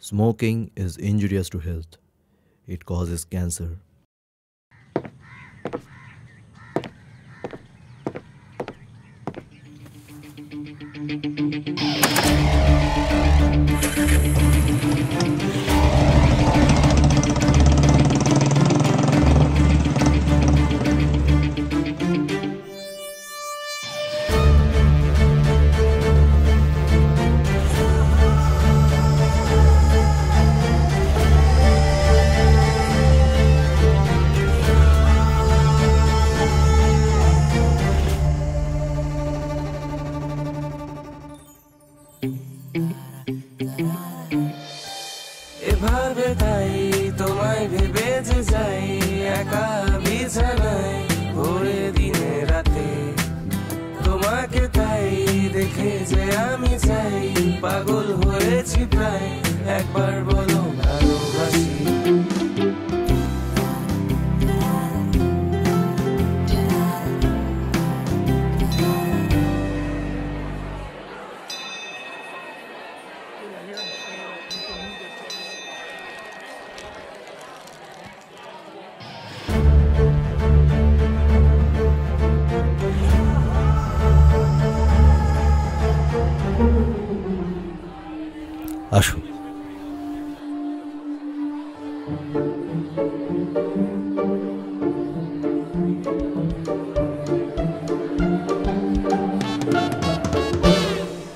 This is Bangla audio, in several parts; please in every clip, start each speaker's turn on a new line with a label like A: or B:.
A: Smoking is injurious to health. It causes cancer.
B: এভাবে তাই তোমায় ভেবে যে যাই একা বিছানায় ভোরে দিনে রাতে তোমাকে তাই দেখে যে আমি চাই পাগল হয়েছি প্রায় একবার বলো ভালোবাসি
A: আসো।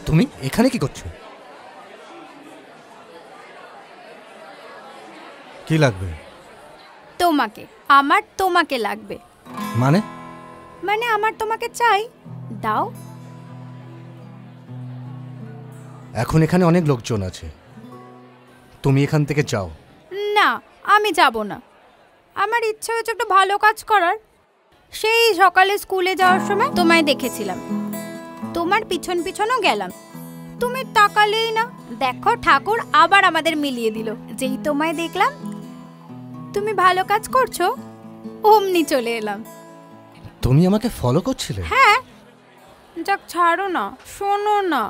C: তুমি এখানে কি করছো? কি লাগবে?
D: তোমাকে। আমার তোমাকে লাগবে।
C: মানে?
D: মানে আমার তোমাকে চাই, দাও।
C: এখন এখানে অনেক লোকজন আছে, তুমি এখান থেকে যাও।
D: না, আমি যাব না। আমার ইচ্ছা হয়েছে একটু ভালো কাজ করার। সেই সকালে স্কুলে যাওয়ার সময় তোমায় দেখেছিলাম, তোমার পিছন পিছনও গেলাম, তুমি তাকালেই না। দেখো ঠাকুর আবার আমাদের মিলিয়ে দিল। যেই তোমায় দেখলাম তুমি ভালো কাজ করছো, অমনি চলে এলাম।
C: তুমি আমাকে ফলো করছিলে?
D: হ্যাঁ। যাক ছাড়ো না, শোনো না,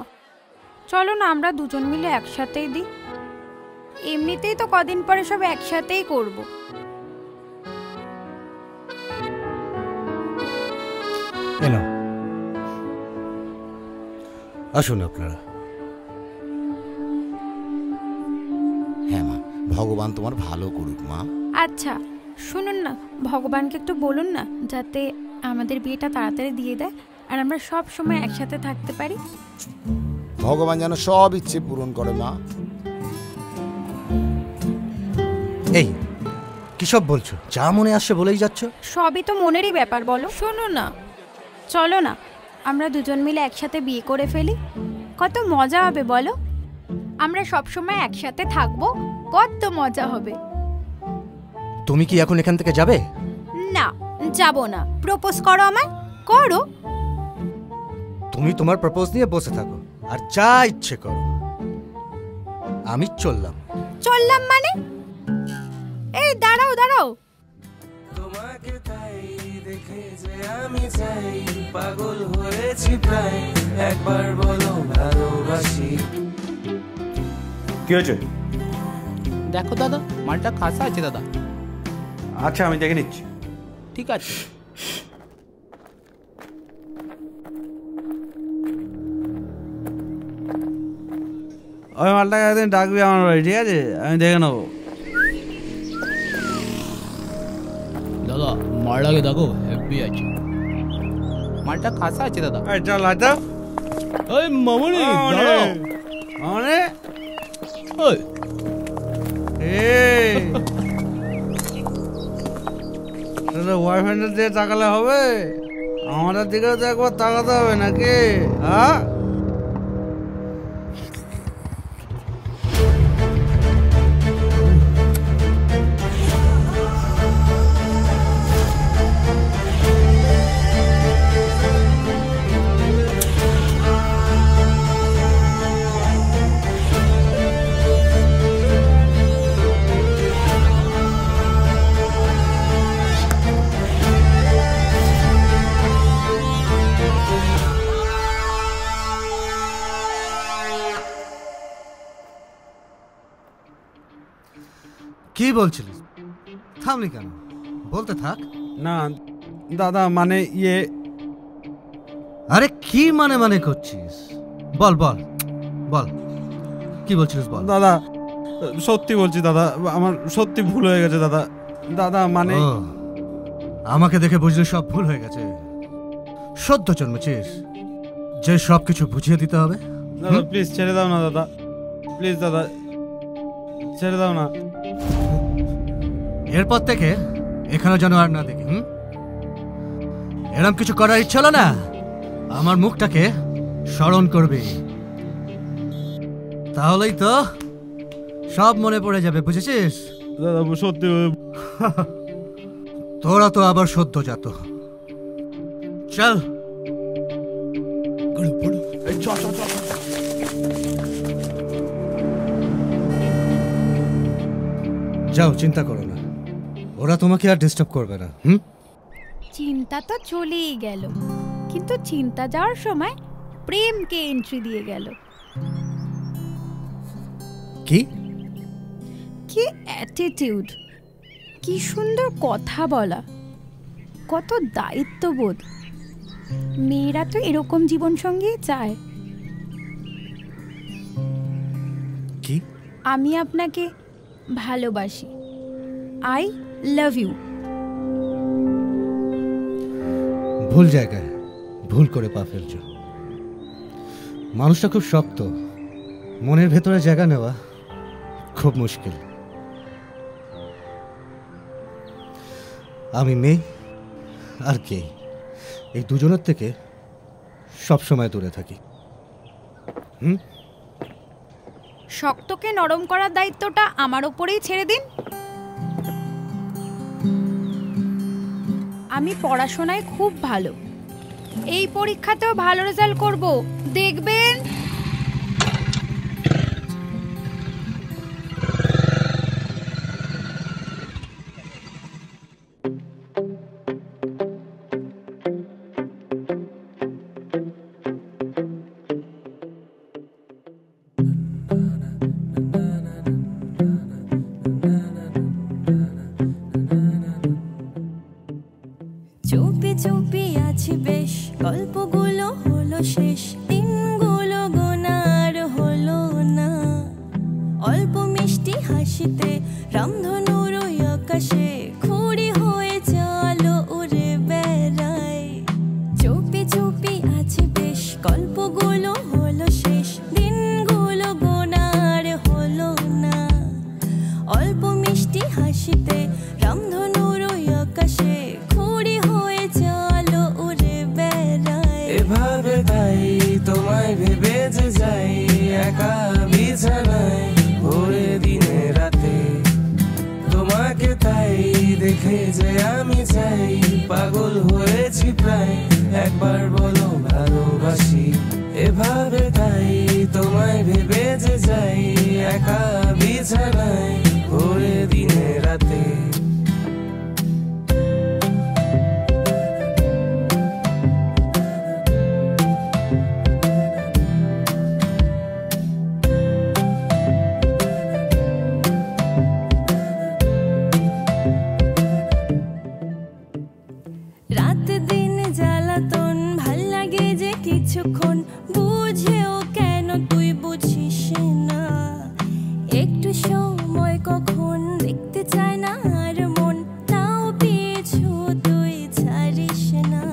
D: চলো না আমরা দুজন মিলে একসাথেই দিই। এমনিতেই তো কদিন পরে সব একসাথেই করব।
C: এনো, আসুন আপনারা।
E: হ্যাঁ মা, ভগবান তোমার ভালো করুক মা।
D: আচ্ছা শুনুন না, ভগবানকে একটু বলুন না যাতে আমাদের বিয়েটা তাড়াতাড়ি দিয়ে দেয় আর আমরা সব সময় একসাথে থাকতে পারি।
E: ভগবান যেন সব ইচ্ছে পূরণ করে মা।
C: এই কি সব বলছো? যা মনে আসছে বলেই যাচ্ছ।
D: সবই তো মনেরই ব্যাপার। বলো। শোনো না, চলো না আমরা দুজন মিলে একসাথে বিয়ে করে ফেলি। কত মজা হবে বলো। আমরা সব সময় একসাথে থাকবো, কত মজা হবে।
C: তুমি কি এখন এখান থেকে যাবে?
D: না, যাব না। প্রপোজ করো আমায়, করো।
C: তুমি তোমার প্রপোজ নিয়ে বসে থাকো আর যা ইচ্ছে করো। আমি চললাম।
D: চললাম মানে? এই দাঁড়াও দাঁড়াও।
B: তোমাকে তাই দেখে যে আমি চাই পাগল হয়েছি প্রায় একবার বলো ভালোবাসি।
F: কি হয়েছে?
G: দেখো দাদা, মালটা খাসা আছে দাদা।
F: আচ্ছা আমি দেখে নিচ্ছি।
G: ঠিক আছে।
F: ওই মালটাকে একদিন ডাকবি আমার বাড়ি, ঠিক আছে? আমি দেখে নেবো।
G: দাদা মালটাকে দেখো, হেভি আছে। মালটা খাসা আছে দাদা।
F: চল আচ্ছা।
G: ওই মামনি দাঁড়াও।
F: মামনি
G: ওই
F: তোদের বয়ফ্রেন্ডের দিকে তাকালে হবে? আমাদের দিকেও তো একবার তাকাতে হবে নাকি? হ্যাঁ,
C: কি বলছিলিস? থামলি কেন? বলতে থাক।
F: না দাদা মানে ইয়ে।
C: আরে কি মানে মানে করছিস? বল বল বল, কি বলছিস বল।
F: দাদা সত্যি বলছি দাদা, আমার সত্যি ভুল হয়ে গেছে দাদা। দাদা মানে
C: আমাকে দেখে বুঝলি সব ভুল হয়ে গেছে? সদ্য জন্মেছিস যে সব কিছু বুঝিয়ে দিতে হবে?
F: দাদা প্লিজ ছেড়ে দাও না দাদা, প্লিজ দাদা ছেড়ে দাও না।
C: এরপর থেকে এখানে যেন আর না দেখি। এরম কিছু করার ইচ্ছা হলো না, আমার মুখটাকে স্মরণ করবি, তাহলেই তো সব মনে পড়ে যাবে, বুঝেছিস?
F: দাদা সত্যি।
C: তোরা তো আবার সদ্যজাত। চল যাও, চিন্তা করো না, ওরা তোমাকে আর ডিস্টার্ব করবে না।
D: চিন্তা তো চলেই গেল, কিন্তু চিন্তা যাওয়ার সময় প্রেমকে এন্ট্রি দিয়ে গেল।
C: কি
D: কি অ্যাটিটিউড, কি সুন্দর কথা বলা, কত দায়িত্ববোধ। মেয়েরা তো এরকম জীবন সঙ্গী চায়।
C: কি?
D: আমি আপনাকে ভালোবাসি, আই লাভ ইউ।
C: ভুল জায়গায় ভুল করে পা ফেলছ। মানুষটা খুব শক্ত, মনের ভেতরে জায়গা নেওয়া খুব মুশকিল। আমি মেয়ে আর কে, এই দুজনের থেকে সবসময় দূরে থাকি।
D: শক্তকে নরম করার দায়িত্বটা আমার ওপরেই ছেড়ে দিন। আমি পড়াশোনায় খুব ভালো, এই পরীক্ষাতেও ভালো রেজাল্ট করব, দেখবেন।
H: চুপি চুপি আছি বেশ, গল্পগুলো হলো শেষ, দিনগুলো গোনার হলো না। অল্প মিষ্টি হাসিতে রামধনুর ওই আকাশে খুঁড়ি হয়ে চলো উড়ে বেড়াই। চুপি চুপি আছি বেশ, গল্পগুলো হলো শেষ, দিনগুলো গোনার হলো না। অল্প মিষ্টি হাসিতে রামধনুর ওই আকাশে খুঁড়ি হয়ে চলো উড়ে বেড়াই।
B: এভাবে তাই তোমায় ভেবে যে যাই, একা বিছানায় ভোরে দিনে রাতে। তোমাকে তাই দেখে যে আমি চাই, পাগল হয়েছি প্রায়, একবার বলো ভালোবাসি। এভাবে তাই তোমায় ভেবে যে যাই, একা বিছানায় ভোরে দিনে রাতে।
H: রাত দিন জ্বালাতন ভাল লাগে যে কিছুক্ষণ, বুঝেও কেন তুই বুঝিস না। একটু সময় কখন দেখতে চায় না আর মন, তাও পিছু তুই ছাড়িস না।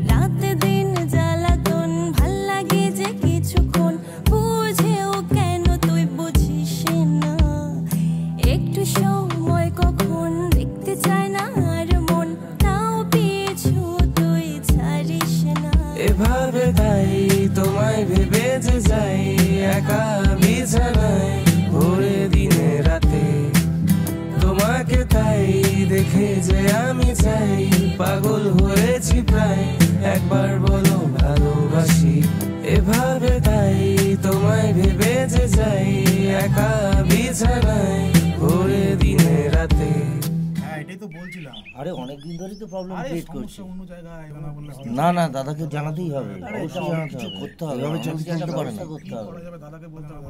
H: রাত দিন জ্বালাতন ভাল লাগে যে কিছুক্ষণ, বুঝেও কেন তুই বুঝিস না। একটু সময় কখন দেখতে চায় না আর মন, তাও পিছু তুই ছাড়িস না।
B: এভাবে তাই তোমায় ভেবে যে যাই, একা বিছানায় ভোরে দিনে রাতে। তোমাকে তাই দেখে যে আমি চাই, পাগল হয়েছি প্রায়, একবার বলো ভালোবাসি। এভাবে তাই তোমায় ভেবে যে যাই, একা বিছানায় ভোরে দিনে রাতে।
I: এটাই তো বলছিলাম।
J: আরে অনেকদিন ধরেই তো প্রবলেম ক্রিয়েট করছে। না না, দাদাকে জানাতেই হবে, অবশ্যই জানাতে হবে, করতে হবে, এভাবে চলতে পারে না, করতে হবে।
I: দাদাকে বলতে হবে।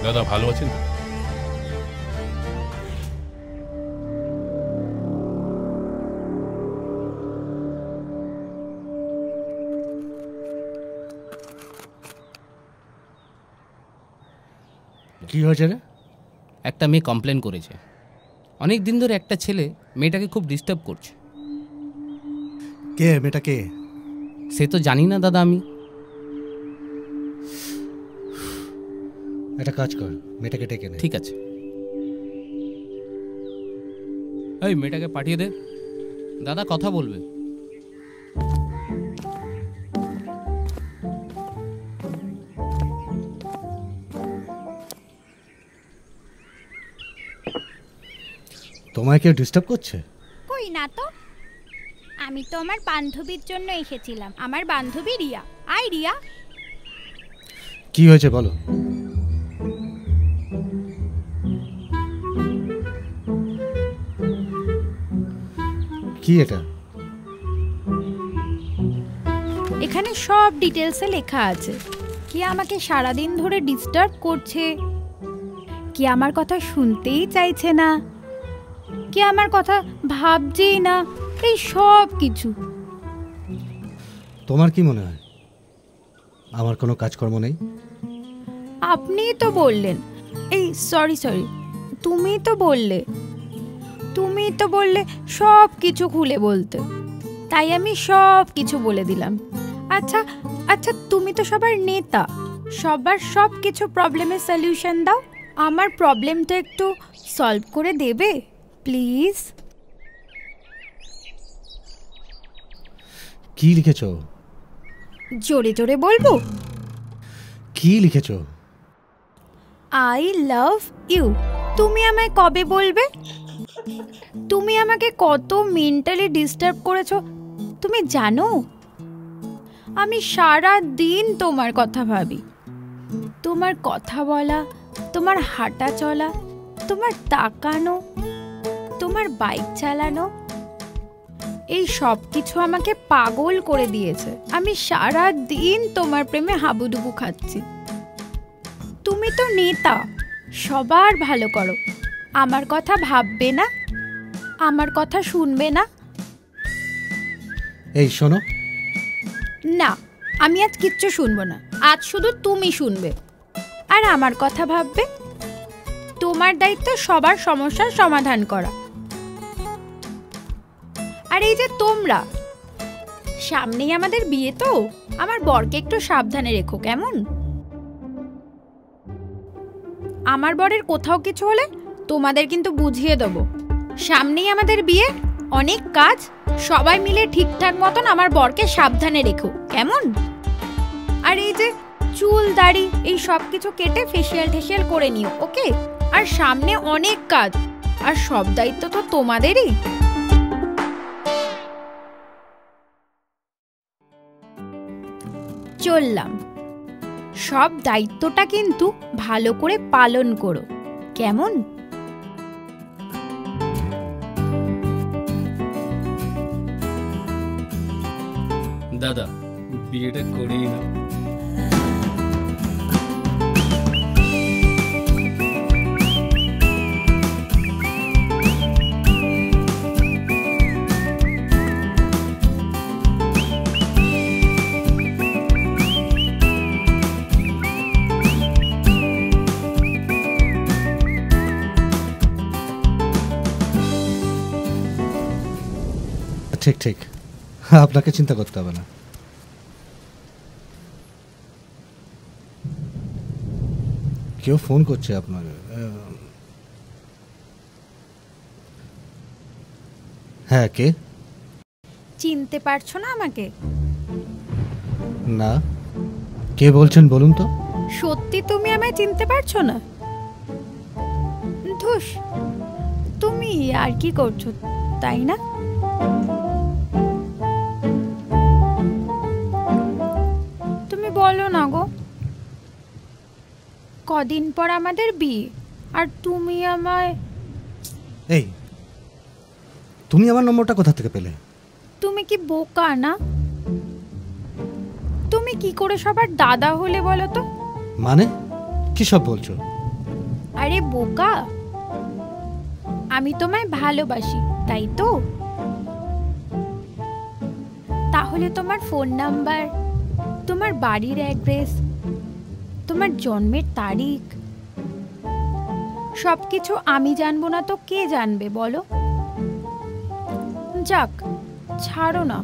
K: দাদা ভালো আছেন?
C: কি হয়েছে রে?
G: একটা মেয়ে কমপ্লেন করেছে, অনেক দিন ধরে একটা ছেলে মেয়েটাকে খুব ডিস্টার্ব করছে।
C: কে মেয়েটা? কে?
G: সে তো জানি না দাদা আমি।
C: একটা কাজ কর, মেয়েটাকে ডেকে নে।
G: ঠিক আছে। এই মেয়েটাকে পাঠিয়ে দে, দাদা কথা বলবে।
C: তোমায় কেউ ডিস্টার্ব করছে?
D: কই না তো, আমি তো আমার বান্ধবীর জন্য এসেছিলাম। আমার বান্ধবী রিয়া। আই রিয়া।
C: কি হয়েছে বলো। কি এটা?
D: এখানে সব ডিটেলসে লেখা আছে। কি আমাকে সারাদিন ধরে ডিস্টার্ব করছে, কি আমার কথা শুনতেই চাইছে না, কি আমার কথা ভাবছেই না, এই সব কিছু।
C: তোমার কি মনে হয় আমার কোনো কাজকর্ম নেই?
D: আপনিই তো বললেন, এই সরি তুমিই তো বললে সব কিছু খুলে বলতে, তাই আমি সব কিছু বলে দিলাম। আচ্ছা তুমি তো সবার নেতা, সবার সব কিছু প্রবলেমের সলিউশন দাও। আমার প্রবলেমটা একটু সলভ করে দেবে প্লিজ?
C: কি লিখেছো?
D: জোরে জোরে বলবো?
C: কি লিখেছো?
D: I love you. তুমি আমায় কবে বলবে? তুমি আমাকে কত মেন্টালি ডিস্টার্ব করেছো তুমি জানো? আমি সারা দিন তোমার কথা ভাবি, তোমার কথা বলা, তোমার হাঁটা চলা, তোমার তাকানো, তোমার বাইক চালানো, এই সব কিছু আমাকে পাগল করে দিয়েছে। আমি সারা দিন তোমার প্রেমে হাবুডুবু খাচ্ছি। তুমি তো নেতা, সবার ভালো করো, আমার কথা ভাববে না, আমার কথা শুনবে না?
C: এই শোনো
D: না, আমি আজ কিচ্ছু শুনবো না। আজ শুধু তুমি শুনবে আর আমার কথা ভাববে। তোমার দায়িত্ব সবার সমস্যার সমাধান করা। আর এই যে তোমরা, সামনেই আমাদের বিয়ে, তো আমার বরকে একটু সাবধানে রেখো কেমন? আমার বরের কোথাও কিছু হলে তোমাদের কিন্তু বুঝিয়ে দেবো। সামনেই আমাদের বিয়ে, অনেক কাজ, সবাই মিলে ঠিকঠাক মতন আমার বরকে সাবধানে রেখো কেমন? আর এই যে চুল দাড়ি এই সব কিছু কেটে ফেসিয়াল টেসিয়াল করে নিও, ওকে? আর সামনে অনেক কাজ, আর সব দায়িত্ব তো তোমাদেরই। চললাম, সব দায়িত্বটা কিন্তু ভালো করে পালন করো কেমন?
G: দাদা বিয়েটা করেই না।
C: ঠিক ঠিক, আপনাকে চিন্তা করতে হবে না। কেউ ফোন করছে আপনাকে। হ্যাঁ, কে?
D: চিনতে পারছো না আমাকে?
C: না, কে বলছেন বলুন তো?
D: সত্যি তুমি আমায় চিনতে পারছো না? ধুস, তুমি আর কি করছো তাই না? তুমি বলো না গো, কদিন পর আমাদের বিয়ে, আর তুমি আমায়...
C: এই, তুমি আমার নম্বরটা কোথা থেকে পেলে?
D: তুমি কি বোকা না? কি করে সবার দাদা হলে বলো তো?
C: মানে কি সব বলছো?
D: আরে বোকা, আমি তোমায় ভালোবাসি, তাই তো? তাহলে তোমার ফোন নাম্বার, তোমার বাড়ির অ্যাড্রেস, তোমার জন্মের তারিখ সবকিছু আমি জানবো না তো কে জানবে বলো? যাক, ছাড়ো না।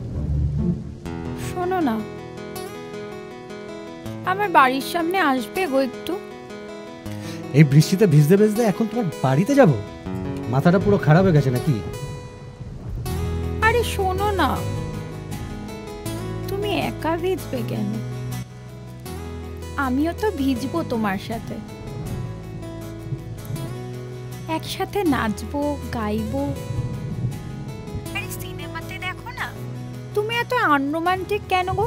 D: শোনো না, আমার বাড়ির সামনে আসবে গো একটু?
C: এই বৃষ্টিতে ভিজতে ভিজতে এখন তোমার বাড়িতে যাব? মাথাটা পুরো খারাপ হয়ে গেছে নাকি?
D: আরে শোনো না, তুমি একা ভিজবে কেন? আমিও তো ভিজবো তোমার সাথে, একসাথে নাচবো, গাইবো। আরে সিনেমাতে দেখো না, তুমি এত আনরোমান্টিক কেন গো?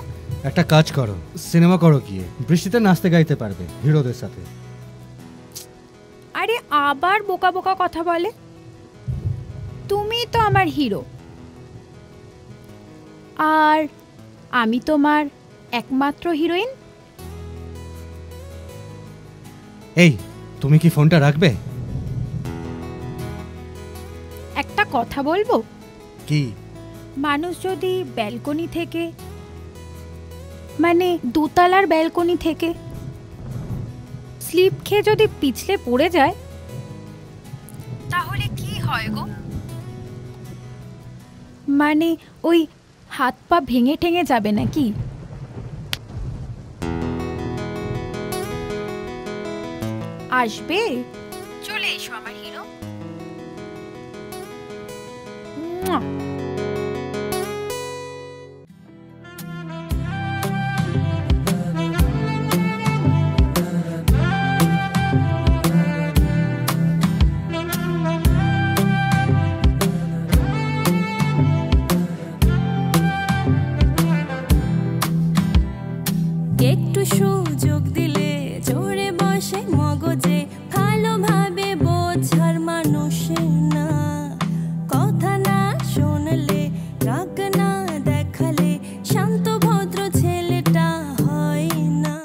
C: একটা কাজ করো, সিনেমা করো গিয়ে, বৃষ্টিতে নাচতে গাইতে পারবে হিরোদের সাথে।
D: আরে আবার বোকা বোকা কথা বলে। তুমি তো আমার হিরো, আর আমি তোমার একমাত্র হিরোইন।
C: এই, তুমি কি ফোনটা রাখবে?
D: একটা কথা বলবো?
C: কি?
D: মানুষ যদি ব্যালকনি থেকে, মানে দোতলার ব্যালকনি থেকে স্লিপ খেয়ে যদি পিছলে পড়ে যায়, তাহলে কি হয় গো? মানে ওই হাত পা ভেঙে ঠেঙে যাবে নাকি? আসবে? চলে এসো আমার হিরো।
H: একটু সুযোগ দিলে জোরে বসে মগজে, ভালোভাবে বোঝার মানুষ না, কথা না শুনলে, রাগ না দেখালে, শান্ত ভদ্র ছেলেটা হয় না।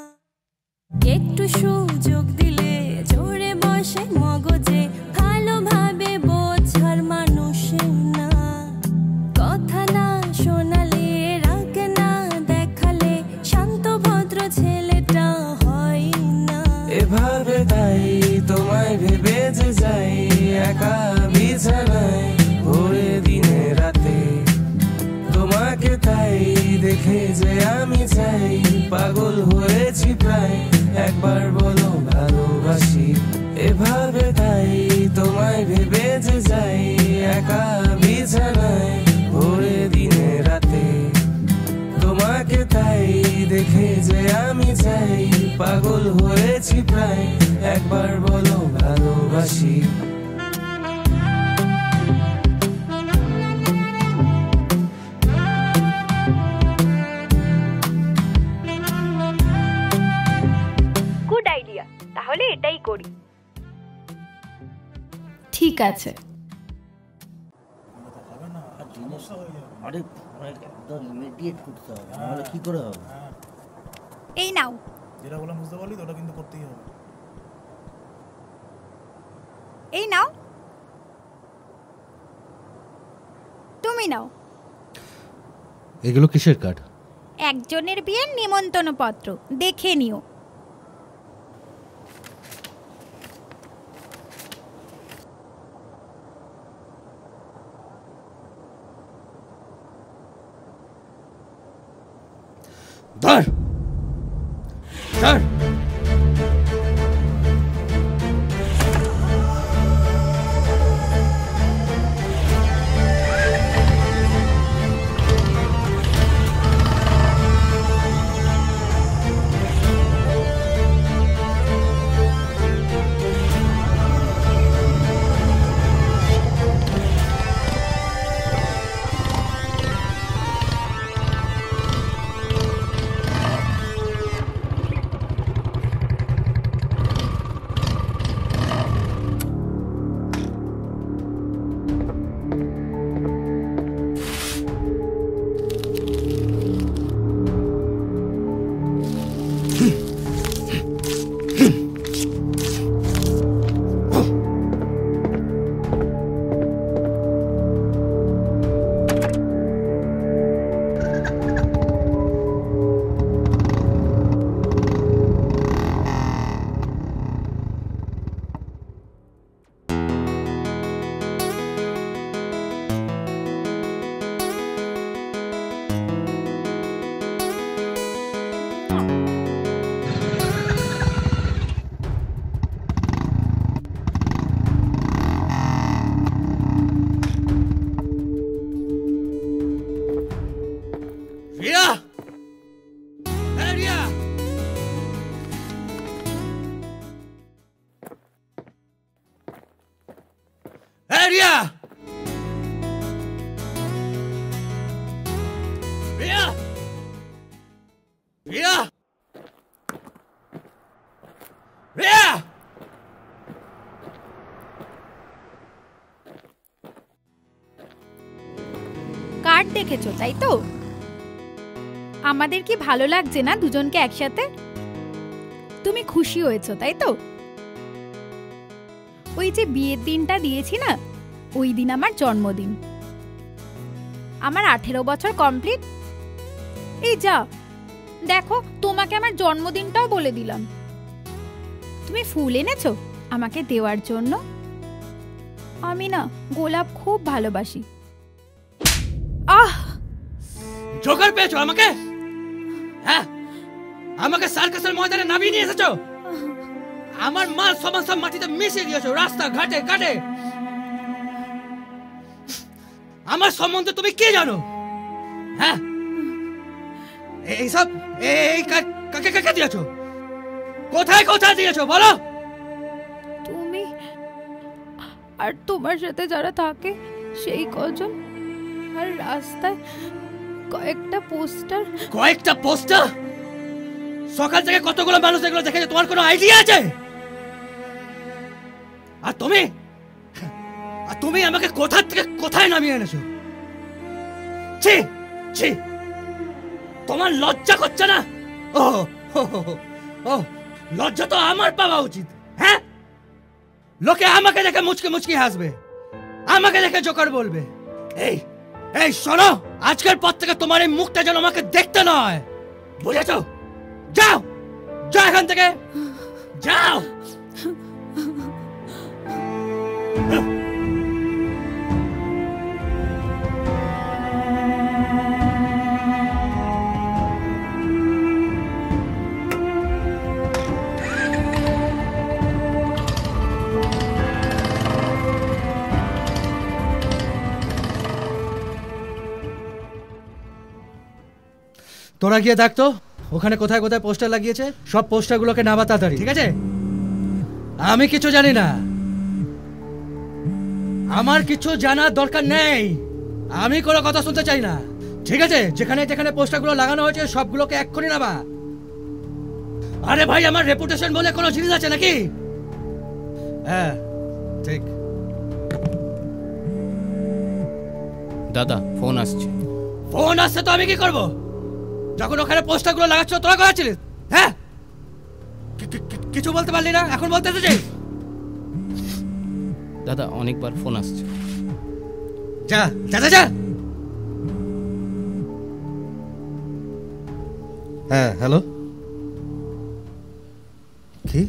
H: একটু সুযোগ দিলে জোরে বসে মগজে, ভালোভাবে বোঝার মানুষ না, কথা না শোনালে, রাগ না দেখালে, শান্ত ভদ্র ছেলেটা হয় না।
B: এভাবে তাই তোমায় ভেবে যে যাই, একা বিছানায় ভোরে দিনে রাতে, তোমাকে তাই দেখে যে আমি চাই, পাগল হয়েছি প্রায়, একবার বলো ভালোবাসি। এভাবে তাই তোমায় ভেবে যে যাই, একা বিছানায় ভোরে দিনে রাতে, তোমাকে তাই দেখে যে আমি চাই, পাগল হয়েছি প্রায়, একবার বলো ভালোবাসি।
D: গুড আইডিয়া, তাহলে এটাই করি। ঠিক আছে।
J: আরে একদম ইমিডিয়েট করতে হবে, নাহলে কি করে হবে?
D: এই নাও।
I: যেটা বললাম বুঝতে পারলি তো, ওটা কিন্তু করতেই হবে।
D: এই নাও, তুমি নাও।
C: এগুলো কিসের কার্ড?
D: একজনের বিয়ের নিমন্ত্রণ পত্র, দেখে নিও।
C: ধর ধর। রিয়া রিয়া রিয়া রিয়া
D: কার্ড দেখেছো তাই তো? আমাদের কি ভালো লাগছে না দুজনকে একসাথে? তুমি খুশি হয়েছো তাই তো? ওই যে বিয়ের দিনটা দিয়েছি না, ওই দিন আমার জন্মদিন। আমার 18 বছর কমপ্লিট। এই যা দেখো, তোমাকে আমার জন্মদিনটাও বলে দিলাম। তুমি ফুল এনেছো আমাকে দেওয়ার জন্য? আমি না গোলাপ খুব ভালোবাসি। আহ,
C: জোকার পেয়েছো আমাকে? হ্যাঁ, আমাকে সার্কাসের ময়দানে নামিয়ে নিয়ে এসেছো। আমার মাল সমান সব মাটিতে মিশিয়ে দিয়েছো রাস্তা ঘাটে ঘাটে। আমার সম্বন্ধে তুমি কি জানো? হ্যাঁ, এইসব এই কাকে কাকে দিয়েছো? কোথায় কোথায় দিয়েছো বলো?
D: তুমি আর তোমার সাথে যারা থাকে সেই কজন, আর রাস্তায় কয়েকটা পোস্টার।
C: কয়েকটা পোস্টার? সকাল থেকে কতগুলো মানুষ এগুলো দেখেছে, তোমার কোনো আইডিয়া আছে? আর তুমি আমাকে কোথা থেকে কোথায় নামিয়ে এনেছো? ছি ছি, তোমার লজ্জা করছে না? ও ও, লজ্জা তো আমার পাওয়া উচিত। হ্যাঁ, লোকে আমাকে দেখে মুচকি মুচকি হাসবে, আমাকে দেখে জোকার বলবে। এই এই শোনো, আজকের পর থেকে তোমার এই মুখটা যেন আমাকে দেখতে নয়, বুঝেছো? যাও যাও এখান থেকে, যাও। তোরা গিয়ে দেখ তো ওখানে কোথায় কোথায় পোস্টার লাগিয়েছে। সব পোস্টারগুলোকে নামা তাড়াতাড়ি, ঠিক আছে? আমি কিছু জানি না, আমার কিছু জানার দরকার নেই, আমি কোনো কথা শুনতে চাই না, ঠিক আছে? যেখানে যেখানে পোস্টারগুলো লাগানো হয়েছে সবগুলোকে এক্ষুনি নামা। আরে ভাই, আমার রেপুটেশন বলে কোনো জিনিস আছে নাকি? হ্যাঁ ঠিক।
G: দাদা ফোন আসছে।
C: ফোন আসছে তো আমি কি করব? যখন ওখানে পোস্টারগুলো লাগাচ্ছ তোরা করেছিলিস? হ্যাঁ, কিছু বলতে পারলি না, এখন বলতে এসেছিস?
G: দাদা অনেকবার ফোন আসছে।
C: যা যা যা। হ্যাঁ হ্যালো, কি?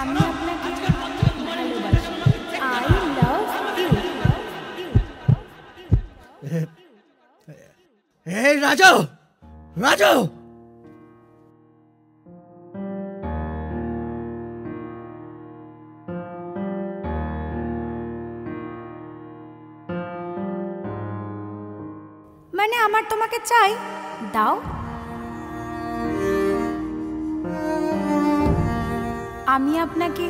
D: আমি আপনাকে ভালোবাসি। I love you.
C: এই রাজু, রাজু,
D: মানে আমার তোমাকে চাই, দাও। আমি আপনাকে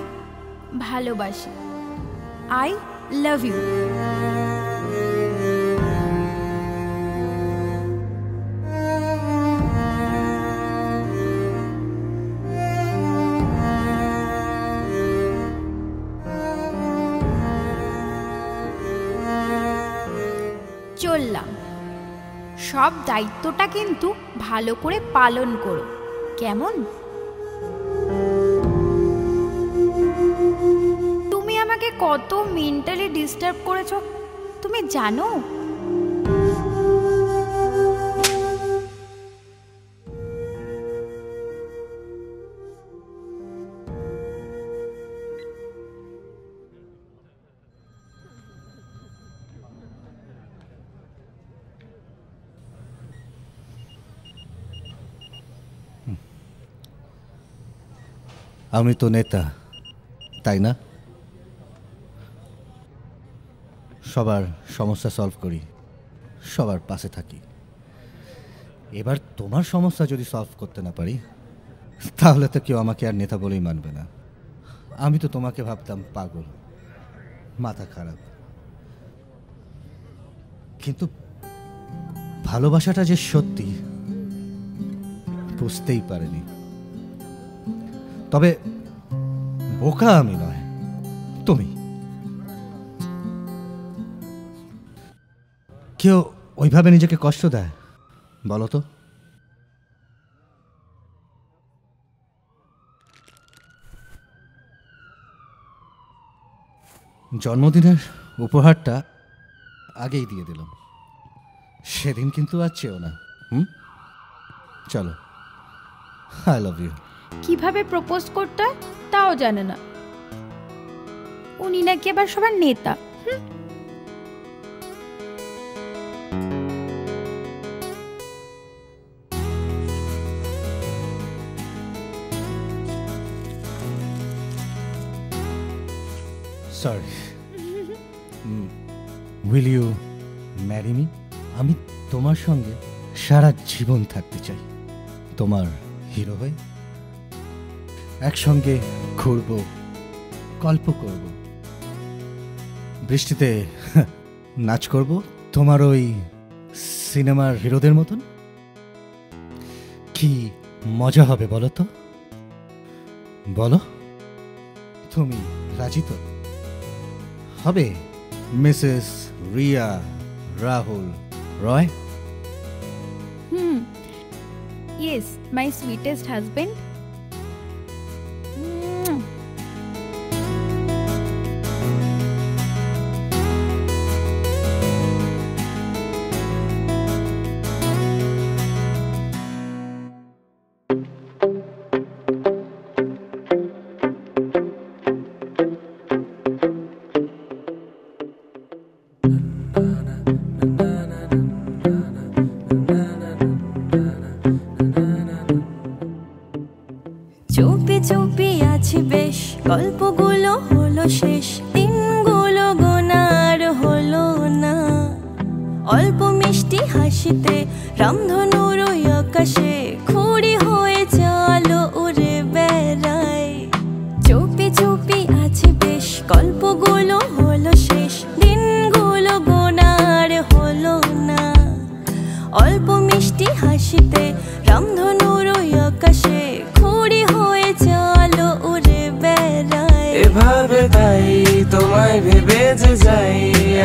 D: ভালোবাসি। I love you. চললাম, সব দায়িত্বটা কিন্তু ভালো করে পালন করো, কেমন? তুমি আমাকে কত মেন্টালি ডিস্টার্ব করেছো তুমি জানো?
C: আমি তো নেতা, তাই না? সবার সমস্যা সলভ করি, সবার পাশে থাকি। এবার তোমার সমস্যা যদি সলভ করতে না পারি তাহলে তো কেউ আমাকে আর নেতা বলেই মানবে না। আমি তো তোমাকে ভাবতাম পাগল,
K: মাথা খারাপ, কিন্তু ভালোবাসাটা যে সত্যি বুঝতেই পারেনি। তবে বোকা আমি নয়, তুমি। কেউ ওইভাবে নিজেকে কষ্ট দেয় বলো তো? জন্মদিনের উপহারটা আগেই দিয়ে দিলাম, সেদিন কিন্তু আর চেও না। চলো, আই লাভ ইউ।
D: কিভাবে প্রপোজ করতে হয় তাও জানে না। উনি নাকি আবার সবার নেতা।
K: Sorry. Will you marry me? আমি তোমার সঙ্গে সারা জীবন থাকতে চাই, তোমার হিরো হয়ে। একসঙ্গে ঘুরব, গল্প করব, বৃষ্টিতে নাচ করব, তোমার ওই সিনেমার হিরোদের মতন। কি মজা হবে বলো তো? বলো, তুমি রাজি তো? হবে Mrs Riya Rahul Roy?
D: Yes, my sweetest husband.
H: চুপি চুপি আছি বেশ, গল্পগুলো হলো শেষ, দিনগুলো গোনার হলো না। অল্প মিষ্টি হাসিতে রামধনুর ওই আকাশে খুঁড়ি হয়ে চলো উড়ে বেড়াই। চুপি চুপি আছি বেশ, গল্পগুলো হলো শেষ, দিনগুলো গোনার হলো না। অল্প মিষ্টি হাসিতে রামধনুর ওই আকাশে খুঁড়ি হয়ে চলো উড়ে বেড়াই।
B: এভাবে তাই তোমায় ভেবে যে যাই,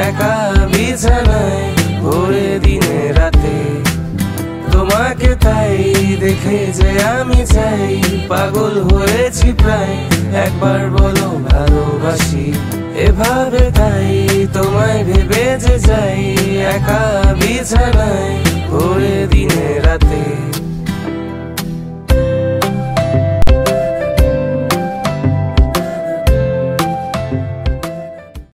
B: একা বিছানায় ভোরে দিনে রাতে। তোমাকে তাই দেখে যে আমি চাই, পাগল হয়েছি প্রায়, একবার বলো ভালোবাসি। এভাবে তাই তোমায় ভেবে যে যাই, একা বিছানায় ভোরে দিনে